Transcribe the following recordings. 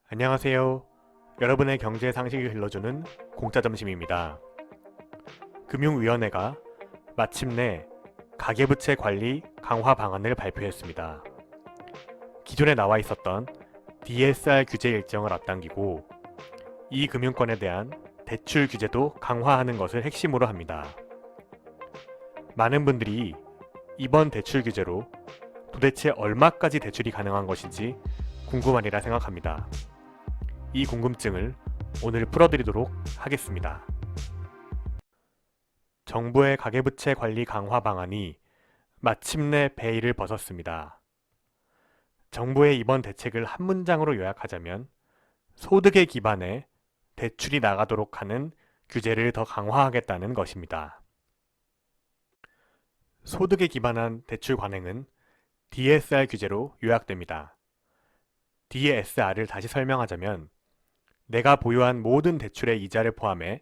안녕하세요. 여러분의 경제 상식을 길러주는 공짜 점심입니다. 금융위원회가 마침내 가계부채 관리 강화 방안을 발표했습니다. 기존에 나와 있었던 DSR 규제 일정을 앞당기고 이 금융권에 대한 대출 규제도 강화하는 것을 핵심으로 합니다. 많은 분들이 이번 대출 규제로 도대체 얼마까지 대출이 가능한 것인지 궁금하리라 생각합니다. 이 궁금증을 오늘 풀어드리도록 하겠습니다. 정부의 가계부채 관리 강화 방안이 마침내 베일을 벗었습니다. 정부의 이번 대책을 한 문장으로 요약하자면 소득에 기반해 대출이 나가도록 하는 규제를 더 강화하겠다는 것입니다. 소득에 기반한 대출 관행은 DSR 규제로 요약됩니다. DSR을 다시 설명하자면 내가 보유한 모든 대출의 이자를 포함해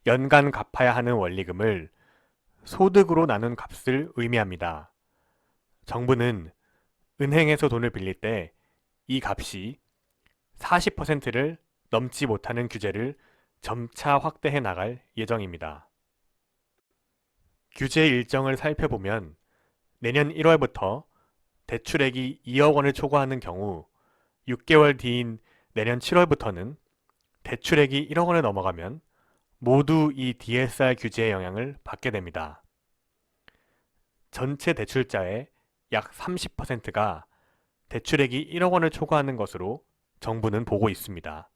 연간 갚아야 하는 원리금을 소득으로 나눈 값을 의미합니다. 정부는 은행에서 돈을 빌릴 때 이 값이 40%를 넘지 못하는 규제를 점차 확대해 나갈 예정입니다. 규제 일정을 살펴보면 내년 1월부터 대출액이 2억 원을 초과하는 경우 6개월 뒤인 내년 7월부터는 대출액이 1억 원을 넘어가면 모두 이 DSR 규제의 영향을 받게 됩니다. 전체 대출자의 약 30%가 대출액이 1억 원을 초과하는 것으로 정부는 보고 있습니다.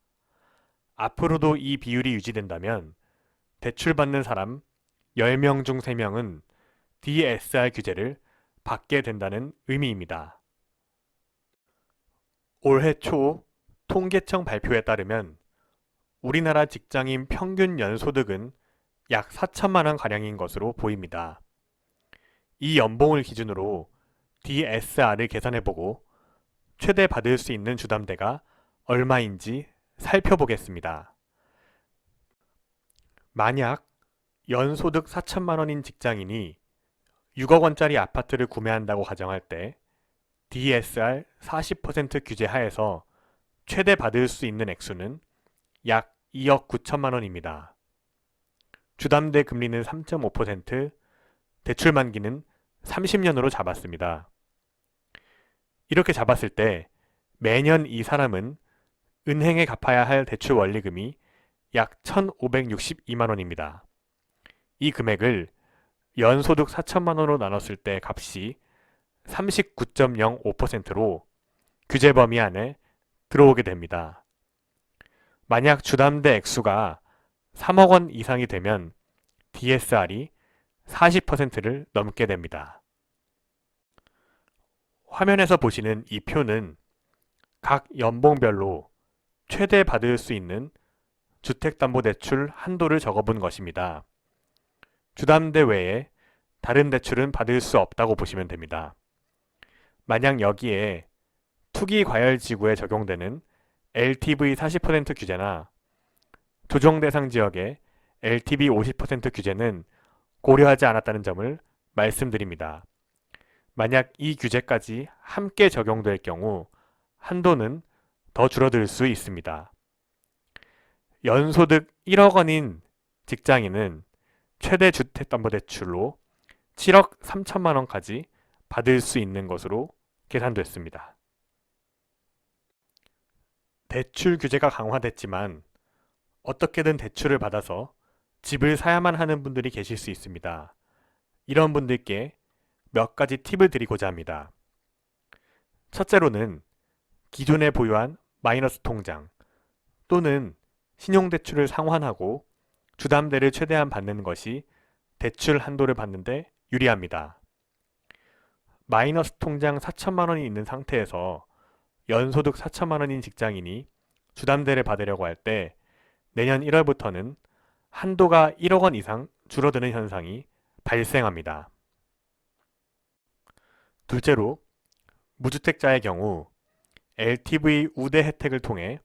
앞으로도 이 비율이 유지된다면 대출받는 사람 10명 중 3명은 DSR 규제를 받게 된다는 의미입니다. 올해 초 통계청 발표에 따르면 우리나라 직장인 평균 연소득은 약 4천만 원 가량인 것으로 보입니다. 이 연봉을 기준으로 DSR을 계산해보고 최대 받을 수 있는 주담대가 얼마인지 살펴보겠습니다. 만약 연소득 4천만 원인 직장인이 6억 원짜리 아파트를 구매한다고 가정할 때 DSR 40% 규제 하에서 최대 받을 수 있는 액수는 약 2억 9천만 원입니다. 주담대 금리는 3.5%, 대출 만기는 30년으로 잡았습니다. 이렇게 잡았을 때 매년 이 사람은 은행에 갚아야 할 대출 원리금이 약 1,562만 원입니다. 이 금액을 연소득 4천만 원으로 나눴을 때 값이 39.05%로 규제 범위 안에 들어오게 됩니다. 만약 주담대 액수가 3억 원 이상이 되면 DSR이 40%를 넘게 됩니다. 화면에서 보시는 이 표는 각 연봉별로 최대 받을 수 있는 주택담보대출 한도를 적어본 것입니다. 주담대 외에 다른 대출은 받을 수 없다고 보시면 됩니다. 만약 여기에 투기과열지구에 적용되는 LTV 40% 규제나 조정대상 지역의 LTV 50% 규제는 고려하지 않았다는 점을 말씀드립니다. 만약 이 규제까지 함께 적용될 경우 한도는 더 줄어들 수 있습니다. 연소득 1억 원인 직장인은 최대 주택담보대출로 7억 3천만 원까지 받을 수 있는 것으로 계산됐습니다. 대출 규제가 강화됐지만 어떻게든 대출을 받아서 집을 사야만 하는 분들이 계실 수 있습니다. 이런 분들께 몇 가지 팁을 드리고자 합니다. 첫째로는 기존에 보유한 마이너스 통장 또는 신용대출을 상환하고 주담대를 최대한 받는 것이 대출 한도를 받는데 유리합니다. 마이너스 통장 4천만 원이 있는 상태에서 연소득 4천만 원인 직장인이 주담대를 받으려고 할 때 내년 1월부터는 한도가 1억 원 이상 줄어드는 현상이 발생합니다. 둘째로 무주택자의 경우 LTV 우대 혜택을 통해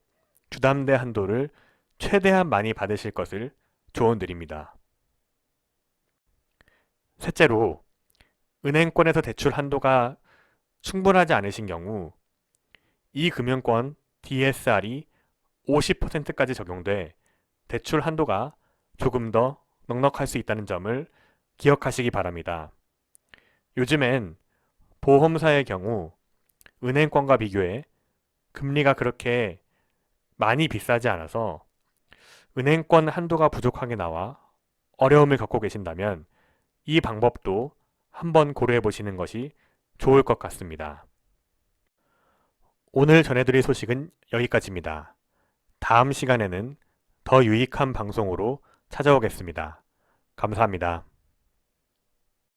주담대 한도를 최대한 많이 받으실 것을 조언드립니다. 셋째로 은행권에서 대출 한도가 충분하지 않으신 경우 이 금융권 DSR이 50%까지 적용돼 대출 한도가 조금 더 넉넉할 수 있다는 점을 기억하시기 바랍니다. 요즘엔 보험사의 경우 은행권과 비교해 금리가 그렇게 많이 비싸지 않아서 은행권 한도가 부족하게 나와 어려움을 겪고 계신다면 이 방법도 한번 고려해 보시는 것이 좋을 것 같습니다. 오늘 전해드릴 소식은 여기까지입니다. 다음 시간에는 더 유익한 방송으로 찾아오겠습니다. 감사합니다.